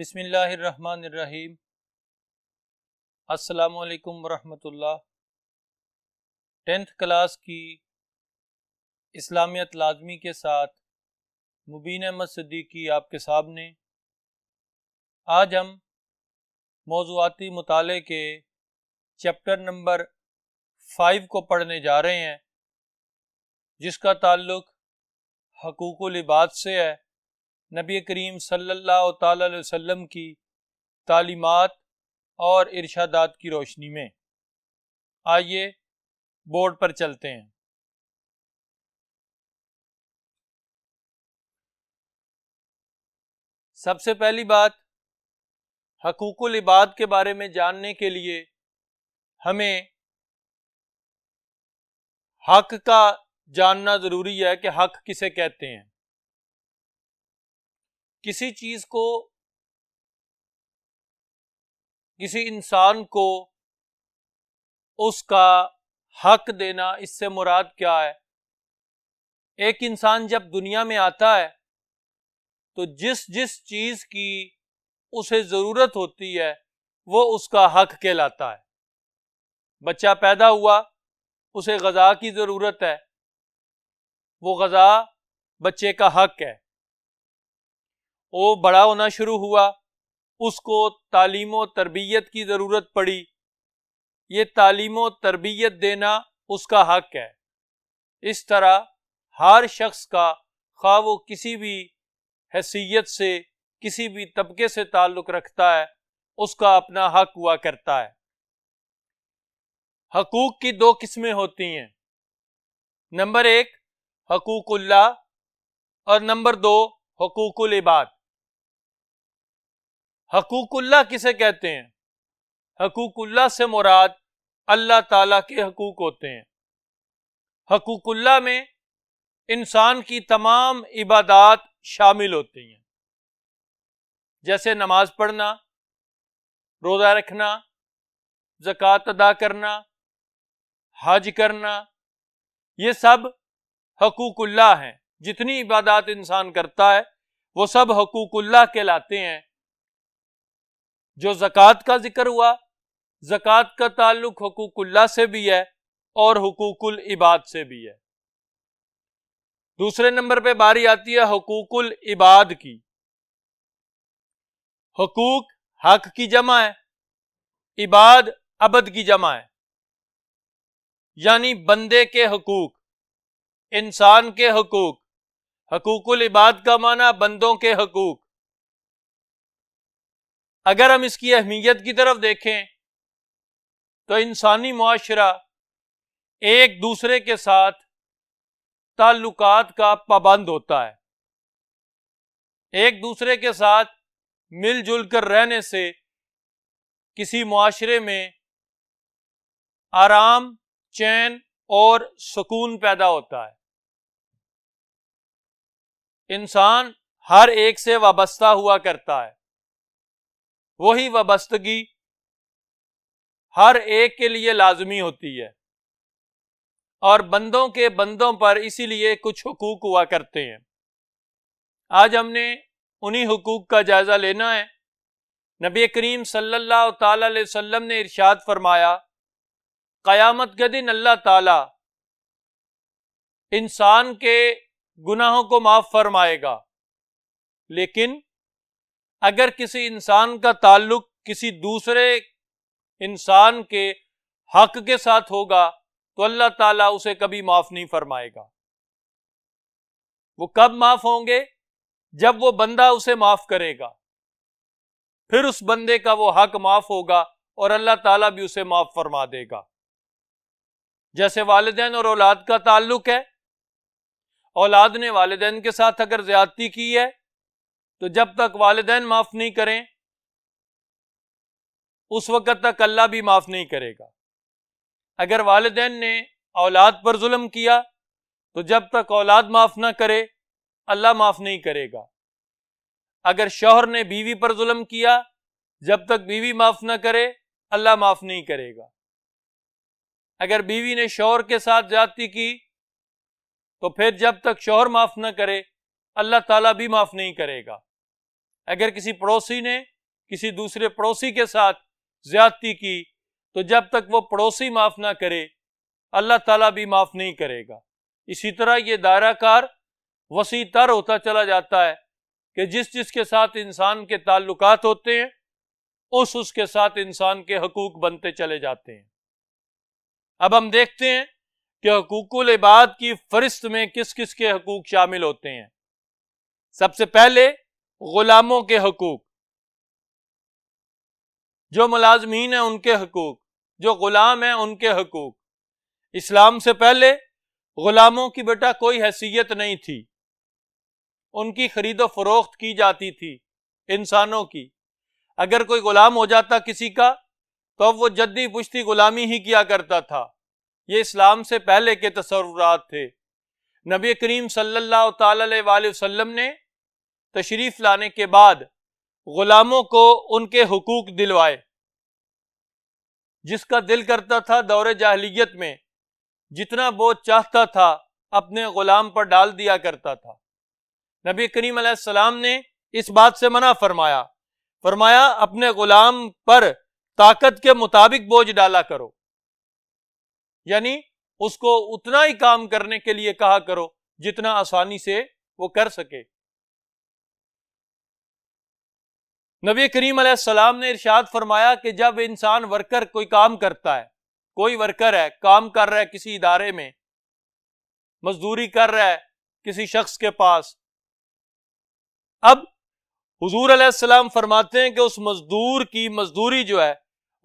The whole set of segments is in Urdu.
بسم اللہ الرحمن الرحیم۔ السلام علیکم ورحمۃ اللہ۔ 10th کلاس کی اسلامیت لازمی کے ساتھ مبین احمد صدیقی آپ کے سامنے۔ آج ہم موضوعاتی مطالعے کے چیپٹر نمبر 5 کو پڑھنے جا رہے ہیں، جس کا تعلق حقوق العباد سے ہے، نبی کریم صلی اللہ تعالی علیہ وسلم کی تعلیمات اور ارشادات کی روشنی میں۔ آئیے بورڈ پر چلتے ہیں۔ سب سے پہلی بات، حقوق العباد کے بارے میں جاننے کے لیے ہمیں حق کا جاننا ضروری ہے کہ حق کسے کہتے ہیں۔ کسی چیز کو، کسی انسان کو اس کا حق دینا، اس سے مراد کیا ہے؟ ایک انسان جب دنیا میں آتا ہے تو جس چیز کی اسے ضرورت ہوتی ہے وہ اس کا حق کہلاتا ہے۔ بچہ پیدا ہوا، اسے غذا کی ضرورت ہے، وہ غذا بچے کا حق ہے۔ وہ بڑا ہونا شروع ہوا، اس کو تعلیم و تربیت کی ضرورت پڑی، یہ تعلیم و تربیت دینا اس کا حق ہے۔ اس طرح ہر شخص کا، خواہ وہ کسی بھی حیثیت سے، کسی بھی طبقے سے تعلق رکھتا ہے، اس کا اپنا حق ہوا کرتا ہے۔ حقوق کی 2 قسمیں ہوتی ہیں، نمبر 1 حقوق اللہ اور نمبر 2 حقوق العباد۔ حقوق اللہ کسے کہتے ہیں؟ حقوق اللہ سے مراد اللہ تعالیٰ کے حقوق ہوتے ہیں۔ حقوق اللہ میں انسان کی تمام عبادات شامل ہوتی ہیں، جیسے نماز پڑھنا، روزہ رکھنا، زکوٰۃ ادا کرنا، حج کرنا، یہ سب حقوق اللہ ہیں۔ جتنی عبادات انسان کرتا ہے وہ سب حقوق اللہ کہلاتے ہیں۔ جو زکوٰۃ کا ذکر ہوا، زکوٰۃ کا تعلق حقوق اللہ سے بھی ہے اور حقوق العباد سے بھی ہے۔ دوسرے نمبر پہ باری آتی ہے حقوق العباد کی۔ حقوق حق کی جمع ہے، عباد عبد کی جمع ہے، یعنی بندے کے حقوق، انسان کے حقوق۔ حقوق العباد کا معنی بندوں کے حقوق۔ اگر ہم اس کی اہمیت کی طرف دیکھیں تو انسانی معاشرہ ایک دوسرے کے ساتھ تعلقات کا پابند ہوتا ہے۔ ایک دوسرے کے ساتھ مل جل کر رہنے سے کسی معاشرے میں آرام، چین اور سکون پیدا ہوتا ہے۔ انسان ہر ایک سے وابستہ ہوا کرتا ہے، وہی وابستگی ہر ایک کے لیے لازمی ہوتی ہے، اور بندوں کے بندوں پر اسی لیے کچھ حقوق ہوا کرتے ہیں۔ آج ہم نے انہی حقوق کا جائزہ لینا ہے۔ نبی کریم صلی اللہ تعالی علیہ وسلم نے ارشاد فرمایا، قیامت کے دن اللہ تعالی انسان کے گناہوں کو معاف فرمائے گا، لیکن اگر کسی انسان کا تعلق کسی دوسرے انسان کے حق کے ساتھ ہوگا تو اللہ تعالیٰ اسے کبھی معاف نہیں فرمائے گا۔ وہ کب معاف ہوں گے؟ جب وہ بندہ اسے معاف کرے گا، پھر اس بندے کا وہ حق معاف ہوگا اور اللہ تعالیٰ بھی اسے معاف فرما دے گا۔ جیسے والدین اور اولاد کا تعلق ہے، اولاد نے والدین کے ساتھ اگر زیادتی کی ہے تو جب تک والدین معاف نہیں کریں اس وقت تک اللہ بھی معاف نہیں کرے گا۔ اگر والدین نے اولاد پر ظلم کیا تو جب تک اولاد معاف نہ کرے اللہ معاف نہیں کرے گا۔ اگر شوہر نے بیوی پر ظلم کیا، جب تک بیوی معاف نہ کرے اللہ معاف نہیں کرے گا۔ اگر بیوی نے شوہر کے ساتھ زیادتی کی تو پھر جب تک شوہر معاف نہ کرے اللہ تعالیٰ بھی معاف نہیں کرے گا۔ اگر کسی پڑوسی نے کسی دوسرے پڑوسی کے ساتھ زیادتی کی، تو جب تک وہ پڑوسی معاف نہ کرے اللہ تعالیٰ بھی معاف نہیں کرے گا۔ اسی طرح یہ دائرہ کار وسیع تر ہوتا چلا جاتا ہے کہ جس کے ساتھ انسان کے تعلقات ہوتے ہیں اس کے ساتھ انسان کے حقوق بنتے چلے جاتے ہیں۔ اب ہم دیکھتے ہیں کہ حقوق العباد کی فہرست میں کس کس کے حقوق شامل ہوتے ہیں۔ سب سے پہلے غلاموں کے حقوق، جو ملازمین ہیں ان کے حقوق، جو غلام ہیں ان کے حقوق۔ اسلام سے پہلے غلاموں کی بیٹا کوئی حیثیت نہیں تھی، ان کی خرید و فروخت کی جاتی تھی انسانوں کی۔ اگر کوئی غلام ہو جاتا کسی کا تو وہ جدی پشتی غلامی ہی کیا کرتا تھا۔ یہ اسلام سے پہلے کے تصورات تھے۔ نبی کریم صلی اللہ تعالی علیہ وآلہ وسلم نے تشریف لانے کے بعد غلاموں کو ان کے حقوق دلوائے۔ جس کا دل کرتا تھا دور جاہلیت میں جتنا بوجھ چاہتا تھا اپنے غلام پر ڈال دیا کرتا تھا۔ نبی کریم علیہ السلام نے اس بات سے منع فرمایا اپنے غلام پر طاقت کے مطابق بوجھ ڈالا کرو، یعنی اس کو اتنا ہی کام کرنے کے لیے کہا کرو جتنا آسانی سے وہ کر سکے۔ نبی کریم علیہ السلام نے ارشاد فرمایا کہ جب انسان ورکر کوئی کام کرتا ہے، کوئی ورکر ہے کام کر رہا ہے کسی ادارے میں، مزدوری کر رہا ہے کسی شخص کے پاس، اب حضور علیہ السلام فرماتے ہیں کہ اس مزدور کی مزدوری جو ہے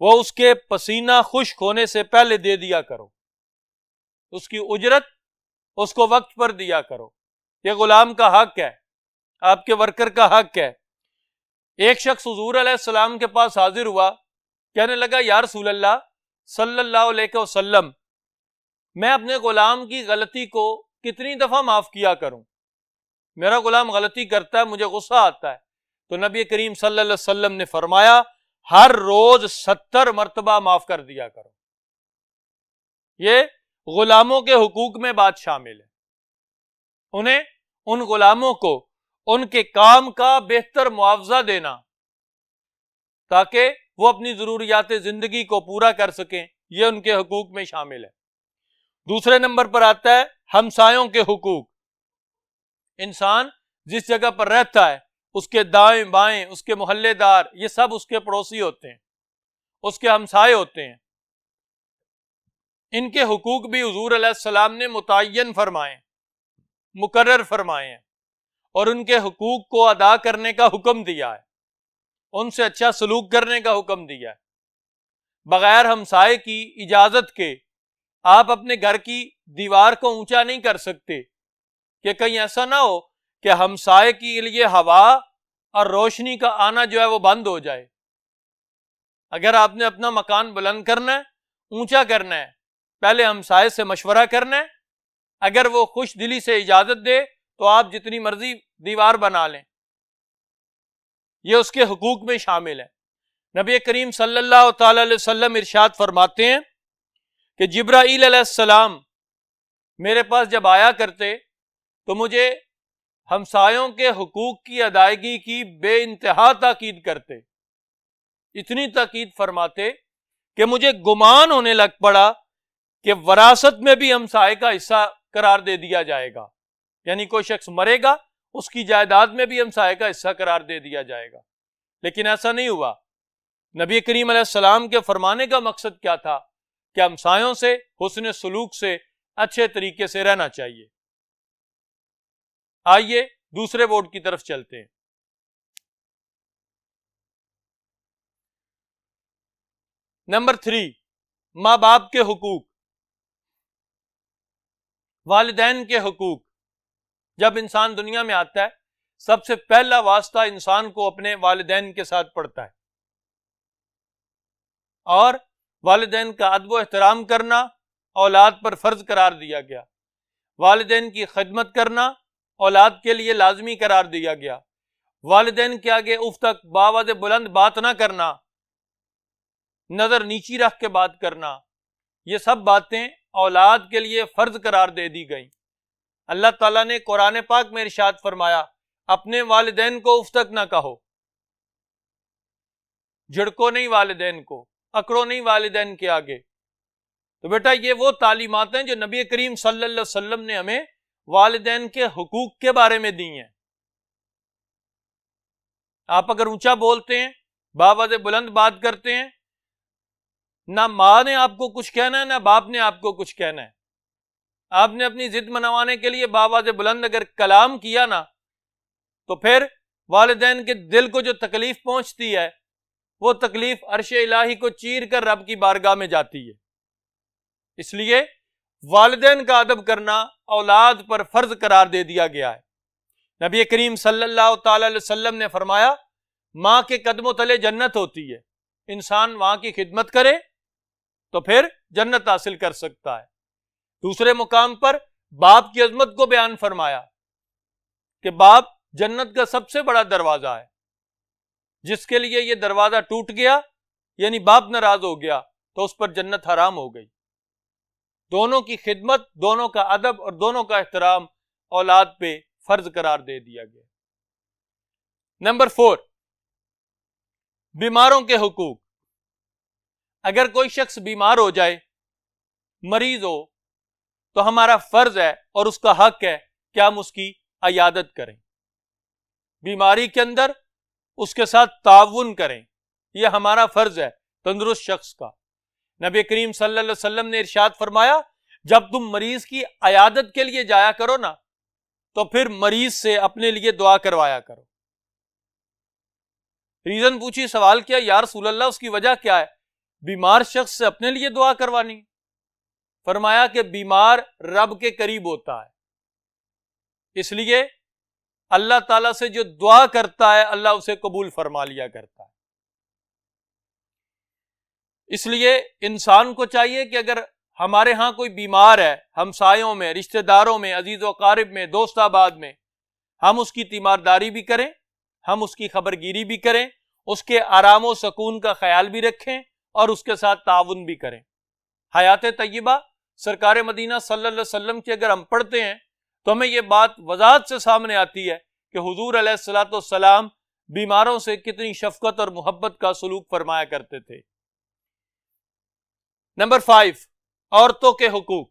وہ اس کے پسینہ خشک ہونے سے پہلے دے دیا کرو، اس کی اجرت اس کو وقت پر دیا کرو۔ یہ غلام کا حق ہے، آپ کے ورکر کا حق ہے۔ ایک شخص حضور علیہ السلام کے پاس حاضر ہوا، کہنے لگا یا رسول اللہ صلی اللہ علیہ وسلم، میں اپنے غلام کی غلطی کو کتنی دفعہ معاف کیا کروں؟ میرا غلام غلطی کرتا ہے، مجھے غصہ آتا ہے۔ تو نبی کریم صلی اللہ علیہ وسلم نے فرمایا ہر روز 70 مرتبہ معاف کر دیا کرو۔ یہ غلاموں کے حقوق میں بات شامل ہے، انہیں ان غلاموں کو ان کے کام کا بہتر معاوضہ دینا تاکہ وہ اپنی ضروریات زندگی کو پورا کر سکیں، یہ ان کے حقوق میں شامل ہے۔ دوسرے نمبر پر آتا ہے ہمسایوں کے حقوق۔ انسان جس جگہ پر رہتا ہے اس کے دائیں بائیں، اس کے محلے دار، یہ سب اس کے پڑوسی ہوتے ہیں، اس کے ہمسائے ہوتے ہیں۔ ان کے حقوق بھی حضور علیہ السلام نے متعین فرمائے، مقرر فرمائے ہیں، اور ان کے حقوق کو ادا کرنے کا حکم دیا ہے، ان سے اچھا سلوک کرنے کا حکم دیا ہے۔ بغیر ہمسائے کی اجازت کے آپ اپنے گھر کی دیوار کو اونچا نہیں کر سکتے کہ کہیں ایسا نہ ہو کہ ہمسائے کے لیے ہوا اور روشنی کا آنا جو ہے وہ بند ہو جائے۔ اگر آپ نے اپنا مکان بلند کرنا ہے، اونچا کرنا ہے، پہلے ہمسائے سے مشورہ کرنا ہے، اگر وہ خوش دلی سے اجازت دے تو آپ جتنی مرضی دیوار بنا لیں، یہ اس کے حقوق میں شامل ہے۔ نبی کریم صلی اللہ تعالی علیہ وسلم ارشاد فرماتے ہیں کہ جبرائیل علیہ السلام میرے پاس جب آیا کرتے تو مجھے ہمسایوں کے حقوق کی ادائیگی کی بے انتہا تاکید کرتے، اتنی تاکید فرماتے کہ مجھے گمان ہونے لگ پڑا کہ وراثت میں بھی ہمسائے کا حصہ قرار دے دیا جائے گا، یعنی کوئی شخص مرے گا اس کی جائیداد میں بھی ہمسائے کا حصہ قرار دے دیا جائے گا، لیکن ایسا نہیں ہوا۔ نبی کریم علیہ السلام کے فرمانے کا مقصد کیا تھا کہ ہمسایوں سے حسن سلوک سے اچھے طریقے سے رہنا چاہیے۔ آئیے دوسرے بورڈ کی طرف چلتے ہیں۔ نمبر 3، ماں باپ کے حقوق، والدین کے حقوق۔ جب انسان دنیا میں آتا ہے سب سے پہلا واسطہ انسان کو اپنے والدین کے ساتھ پڑتا ہے، اور والدین کا ادب و احترام کرنا اولاد پر فرض قرار دیا گیا، والدین کی خدمت کرنا اولاد کے لیے لازمی قرار دیا گیا، والدین کے آگے اف تک باوجہ بلند بات نہ کرنا، نظر نیچی رکھ کے بات کرنا، یہ سب باتیں اولاد کے لیے فرض قرار دے دی گئیں۔ اللہ تعالیٰ نے قرآن پاک میں ارشاد فرمایا اپنے والدین کو اف تک نہ کہو، جھڑکو نہیں والدین کو، اکڑو نہیں والدین کے آگے۔ تو بیٹا یہ وہ تعلیمات ہیں جو نبی کریم صلی اللہ علیہ وسلم نے ہمیں والدین کے حقوق کے بارے میں دی ہیں۔ آپ اگر اونچا بولتے ہیں، باوجہ بلند بات کرتے ہیں، نہ ماں نے آپ کو کچھ کہنا ہے نہ باپ نے آپ کو کچھ کہنا ہے۔ آپ نے اپنی ضد منوانے کے لیے باوجہ بلند اگر کلام کیا نا، تو پھر والدین کے دل کو جو تکلیف پہنچتی ہے، وہ تکلیف عرش الہی کو چیر کر رب کی بارگاہ میں جاتی ہے۔ اس لیے والدین کا ادب کرنا اولاد پر فرض قرار دے دیا گیا ہے۔ نبی کریم صلی اللہ تعالی علیہ وسلم نے فرمایا، ماں کے قدموں تلے جنت ہوتی ہے، انسان ماں کی خدمت کرے تو پھر جنت حاصل کر سکتا ہے۔ دوسرے مقام پر باپ کی عظمت کو بیان فرمایا کہ باپ جنت کا سب سے بڑا دروازہ ہے، جس کے لیے یہ دروازہ ٹوٹ گیا، یعنی باپ ناراض ہو گیا، تو اس پر جنت حرام ہو گئی۔ دونوں کی خدمت، دونوں کا ادب اور دونوں کا احترام اولاد پہ فرض قرار دے دیا گیا۔ نمبر 4، بیماروں کے حقوق۔ اگر کوئی شخص بیمار ہو جائے، مریض ہو، تو ہمارا فرض ہے اور اس کا حق ہے کہ ہم اس کی عیادت کریں، بیماری کے اندر اس کے ساتھ تعاون کریں، یہ ہمارا فرض ہے تندرست شخص کا۔ نبی کریم صلی اللہ علیہ وسلم نے ارشاد فرمایا، جب تم مریض کی عیادت کے لیے جایا کرو نا، تو پھر مریض سے اپنے لیے دعا کروایا کرو۔ ریزن پوچھی، سوال کیا، یا رسول اللہ اس کی وجہ کیا ہے؟ بیمار شخص سے اپنے لیے دعا کروانی؟ فرمایا کہ بیمار رب کے قریب ہوتا ہے، اس لیے اللہ تعالیٰ سے جو دعا کرتا ہے اللہ اسے قبول فرما لیا کرتا ہے۔ اس لیے انسان کو چاہیے کہ اگر ہمارے ہاں کوئی بیمار ہے، ہمسایوں میں، رشتہ داروں میں، عزیز و اقارب میں، دوست احباب میں، ہم اس کی تیمارداری بھی کریں، ہم اس کی خبرگیری بھی کریں، اس کے آرام و سکون کا خیال بھی رکھیں اور اس کے ساتھ تعاون بھی کریں۔ حیات طیبہ سرکار مدینہ صلی اللہ علیہ وسلم کی اگر ہم پڑھتے ہیں تو ہمیں یہ بات وضاحت سے سامنے آتی ہے کہ حضور علیہ الصلوۃ والسلام بیماروں سے کتنی شفقت اور محبت کا سلوک فرمایا کرتے تھے۔ نمبر 5، عورتوں کے حقوق۔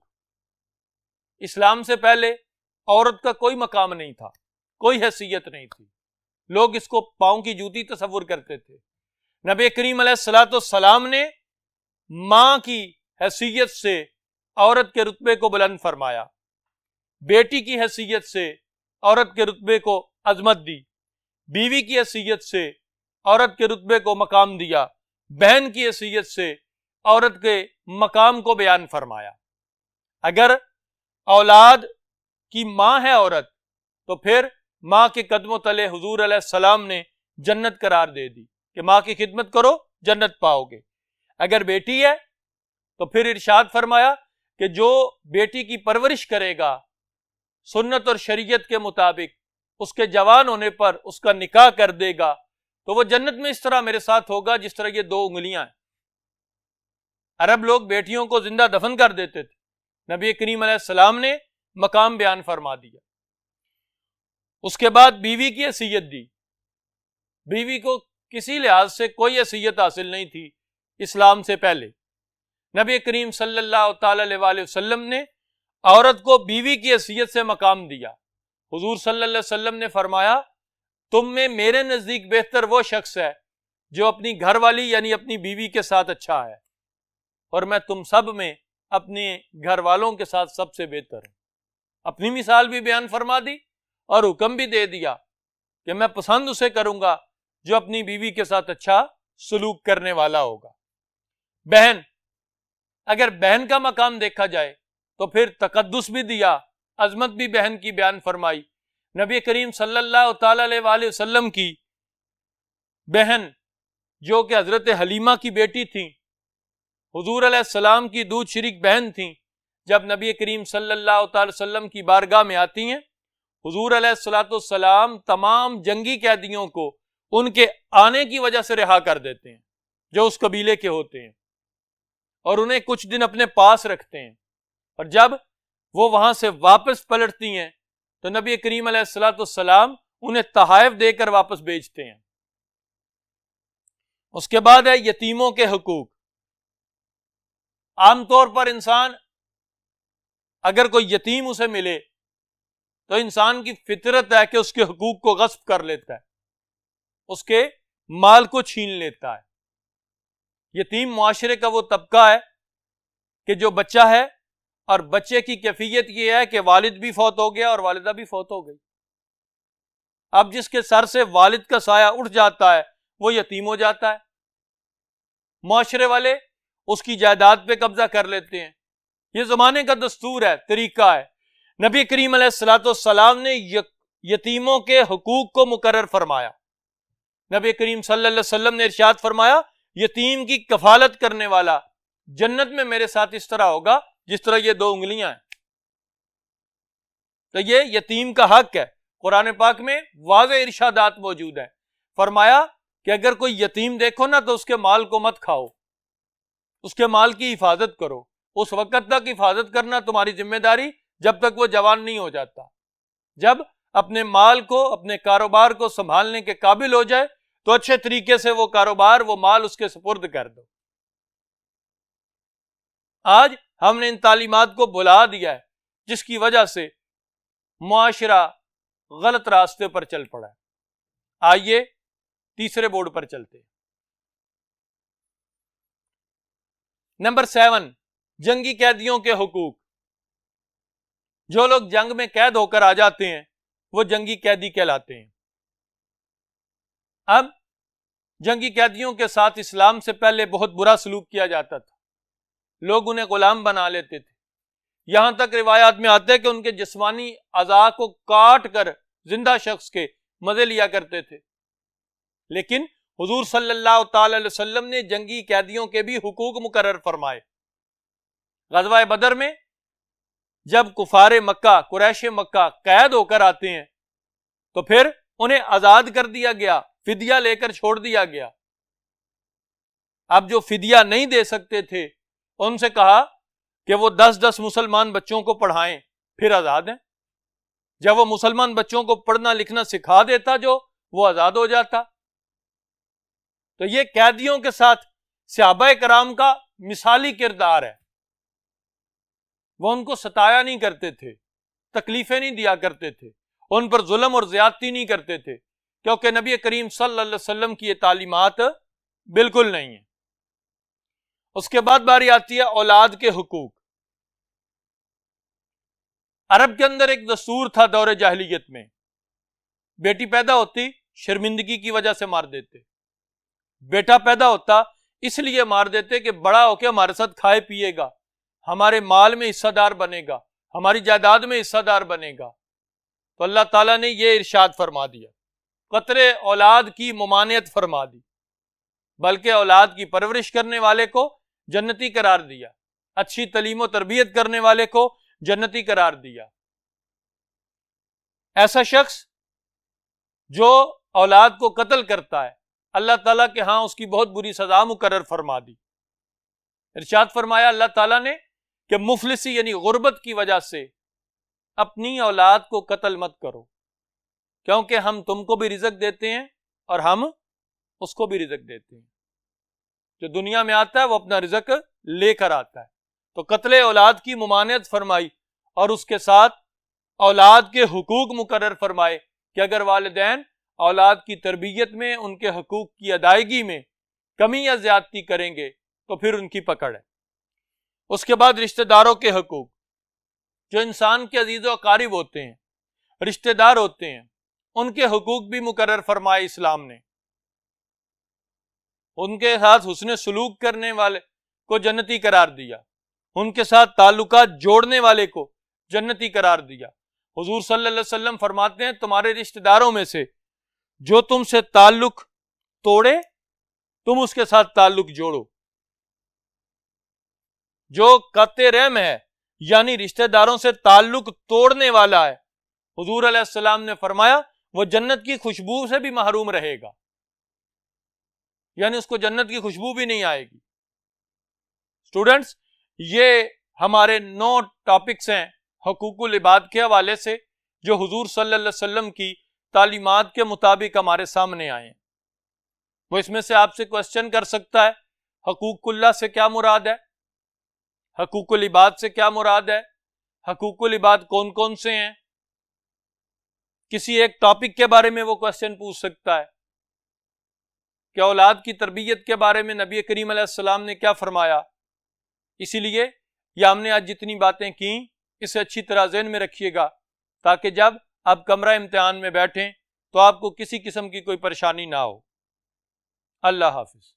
اسلام سے پہلے عورت کا کوئی مقام نہیں تھا، کوئی حیثیت نہیں تھی، لوگ اس کو پاؤں کی جوتی تصور کرتے تھے۔ نبی کریم علیہ الصلوۃ والسلام نے ماں کی حیثیت سے عورت کے رتبے کو بلند فرمایا، بیٹی کی حیثیت سے عورت کے رتبے کو عظمت دی، بیوی کی حیثیت سے عورت کے رتبے کو مقام دیا، بہن کی حیثیت سے عورت کے مقام کو بیان فرمایا۔ اگر اولاد کی ماں ہے عورت، تو پھر ماں کے قدموں تلے حضور علیہ السلام نے جنت قرار دے دی کہ ماں کی خدمت کرو جنت پاؤ گے۔ اگر بیٹی ہے تو پھر ارشاد فرمایا کہ جو بیٹی کی پرورش کرے گا سنت اور شریعت کے مطابق، اس کے جوان ہونے پر اس کا نکاح کر دے گا، تو وہ جنت میں اس طرح میرے ساتھ ہوگا جس طرح یہ 2 انگلیاں ہیں۔ عرب لوگ بیٹیوں کو زندہ دفن کر دیتے تھے، نبی کریم علیہ السلام نے مقام بیان فرما دیا۔ اس کے بعد بیوی کی حیثیت دی، بیوی کو کسی لحاظ سے کوئی حیثیت حاصل نہیں تھی اسلام سے پہلے۔ نبی کریم صلی اللہ تعالی علیہ وسلم نے عورت کو بیوی کی حیثیت سے مقام دیا۔ حضور صلی اللہ علیہ وسلم نے فرمایا، تم میں میرے نزدیک بہتر وہ شخص ہے جو اپنی گھر والی یعنی اپنی بیوی کے ساتھ اچھا ہے، اور میں تم سب میں اپنے گھر والوں کے ساتھ سب سے بہتر ہوں۔ اپنی مثال بھی بیان فرما دی اور حکم بھی دے دیا کہ میں پسند اسے کروں گا جو اپنی بیوی کے ساتھ اچھا سلوک کرنے والا ہوگا۔ بہن، اگر بہن کا مقام دیکھا جائے تو پھر تقدس بھی دیا، عظمت بھی بہن کی بیان فرمائی۔ نبی کریم صلی اللہ تعالی علیہ وسلم کی بہن جو کہ حضرت حلیمہ کی بیٹی تھیں، حضور علیہ السلام کی دودھ شریک بہن تھیں، جب نبی کریم صلی اللہ تعالی وسلم کی بارگاہ میں آتی ہیں، حضور علیہ الصلوۃ والسلام تمام جنگی قیدیوں کو ان کے آنے کی وجہ سے رہا کر دیتے ہیں جو اس قبیلے کے ہوتے ہیں، اور انہیں کچھ دن اپنے پاس رکھتے ہیں، اور جب وہ وہاں سے واپس پلٹتی ہیں تو نبی کریم علیہ الصلوۃ والسلام انہیں تحائف دے کر واپس بھیجتے ہیں۔ اس کے بعد ہے یتیموں کے حقوق. عام طور پر انسان اگر کوئی یتیم اسے ملے تو انسان کی فطرت ہے کہ اس کے حقوق کو غصب کر لیتا ہے، اس کے مال کو چھین لیتا ہے. یتیم معاشرے کا وہ طبقہ ہے کہ جو بچہ ہے اور بچے کی کیفیت یہ ہے کہ والد بھی فوت ہو گیا اور والدہ بھی فوت ہو گئی. اب جس کے سر سے والد کا سایہ اٹھ جاتا ہے وہ یتیم ہو جاتا ہے. معاشرے والے اس کی جائیداد پہ قبضہ کر لیتے ہیں. یہ زمانے کا دستور ہے، طریقہ ہے. نبی کریم علیہ الصلوۃ والسلام نے یتیموں کے حقوق کو مقرر فرمایا. نبی کریم صلی اللہ علیہ وسلم نے ارشاد فرمایا یتیم کی کفالت کرنے والا جنت میں میرے ساتھ اس طرح ہوگا جس طرح یہ 2 انگلیاں ہیں. تو یہ یتیم کا حق ہے. قرآن پاک میں واضح ارشادات موجود ہیں. فرمایا کہ اگر کوئی یتیم دیکھو نا تو اس کے مال کو مت کھاؤ، اس کے مال کی حفاظت کرو. اس وقت تک حفاظت کرنا تمہاری ذمہ داری جب تک وہ جوان نہیں ہو جاتا. جب اپنے مال کو، اپنے کاروبار کو سنبھالنے کے قابل ہو جائے تو اچھے طریقے سے وہ کاروبار، وہ مال اس کے سپرد کر دو. آج ہم نے ان تعلیمات کو بھلا دیا ہے جس کی وجہ سے معاشرہ غلط راستے پر چل پڑا ہے. آئیے تیسرے بورڈ پر چلتے ہیں. نمبر 7، جنگی قیدیوں کے حقوق. جو لوگ جنگ میں قید ہو کر آ جاتے ہیں وہ جنگی قیدی کہلاتے ہیں. اب جنگی قیدیوں کے ساتھ اسلام سے پہلے بہت برا سلوک کیا جاتا تھا. لوگ انہیں غلام بنا لیتے تھے. یہاں تک روایات میں آتے کہ ان کے جسمانی اعضاء کو کاٹ کر زندہ شخص کے مزے لیا کرتے تھے. لیکن حضور صلی اللہ تعالی علیہ وسلم نے جنگی قیدیوں کے بھی حقوق مقرر فرمائے. غزوہ بدر میں جب کفار مکہ، قریش مکہ قید ہو کر آتے ہیں تو پھر انہیں آزاد کر دیا گیا، فدیہ لے کر چھوڑ دیا گیا. اب جو فدیہ نہیں دے سکتے تھے ان سے کہا کہ وہ 10 مسلمان بچوں کو پڑھائیں پھر آزاد ہیں. جب وہ مسلمان بچوں کو پڑھنا لکھنا سکھا دیتا جو، وہ آزاد ہو جاتا. تو یہ قیدیوں کے ساتھ صحابہ کرام کا مثالی کردار ہے. وہ ان کو ستایا نہیں کرتے تھے، تکلیفیں نہیں دیا کرتے تھے، ان پر ظلم اور زیادتی نہیں کرتے تھے، کیونکہ نبی کریم صلی اللہ علیہ وسلم کی یہ تعلیمات بالکل نہیں ہیں. اس کے بعد باری آتی ہے اولاد کے حقوق. عرب کے اندر ایک دستور تھا دور جاہلیت میں، بیٹی پیدا ہوتی شرمندگی کی وجہ سے مار دیتے، بیٹا پیدا ہوتا اس لیے مار دیتے کہ بڑا ہو کے ہمارے ساتھ کھائے پیے گا، ہمارے مال میں حصہ دار بنے گا، ہماری جائیداد میں حصہ دار بنے گا. تو اللہ تعالیٰ نے یہ ارشاد فرما دیا، قتل اولاد کی ممانعت فرما دی، بلکہ اولاد کی پرورش کرنے والے کو جنتی قرار دیا، اچھی تعلیم و تربیت کرنے والے کو جنتی قرار دیا. ایسا شخص جو اولاد کو قتل کرتا ہے اللہ تعالیٰ کے ہاں اس کی بہت بری سزا مقرر فرما دی. ارشاد فرمایا اللہ تعالیٰ نے کہ مفلسی یعنی غربت کی وجہ سے اپنی اولاد کو قتل مت کرو، کیونکہ ہم تم کو بھی رزق دیتے ہیں اور ہم اس کو بھی رزق دیتے ہیں. جو دنیا میں آتا ہے وہ اپنا رزق لے کر آتا ہے. تو قتل اولاد کی ممانعت فرمائی اور اس کے ساتھ اولاد کے حقوق مقرر فرمائے کہ اگر والدین اولاد کی تربیت میں، ان کے حقوق کی ادائیگی میں کمی یا زیادتی کریں گے تو پھر ان کی پکڑ ہے. اس کے بعد رشتہ داروں کے حقوق. جو انسان کے عزیز و اقارب ہوتے ہیں، رشتہ دار ہوتے ہیں، ان کے حقوق بھی مقرر فرمائے اسلام نے. ان کے ساتھ حسن سلوک کرنے والے کو جنتی قرار دیا، ان کے ساتھ تعلقات جوڑنے والے کو جنتی قرار دیا. حضور صلی اللہ علیہ وسلم فرماتے ہیں تمہارے رشتہ داروں میں سے جو تم سے تعلق توڑے تم اس کے ساتھ تعلق جوڑو. جو قطع رحم ہے یعنی رشتہ داروں سے تعلق توڑنے والا ہے، حضور علیہ السلام نے فرمایا وہ جنت کی خوشبو سے بھی محروم رہے گا، یعنی اس کو جنت کی خوشبو بھی نہیں آئے گی. اسٹوڈنٹس، یہ ہمارے 9 ٹاپکس ہیں حقوق العباد کے حوالے سے جو حضور صلی اللہ علیہ وسلم کی تعلیمات کے مطابق ہمارے سامنے آئے ہیں. وہ اس میں سے آپ سے کوسچن کر سکتا ہے حقوق اللہ سے کیا مراد ہے، حقوق العباد سے کیا مراد ہے، حقوق العباد کون کون سے ہیں، کسی ایک ٹاپک کے بارے میں وہ کوسچن پوچھ سکتا ہے کہ اولاد کی تربیت کے بارے میں نبی کریم علیہ السلام نے کیا فرمایا۔ اسی لیے یہ ہم نے آج جتنی باتیں کی اسے اچھی طرح ذہن میں رکھیے گا تاکہ جب آپ کمرہ امتحان میں بیٹھیں تو آپ کو کسی قسم کی کوئی پریشانی نہ ہو۔ اللہ حافظ۔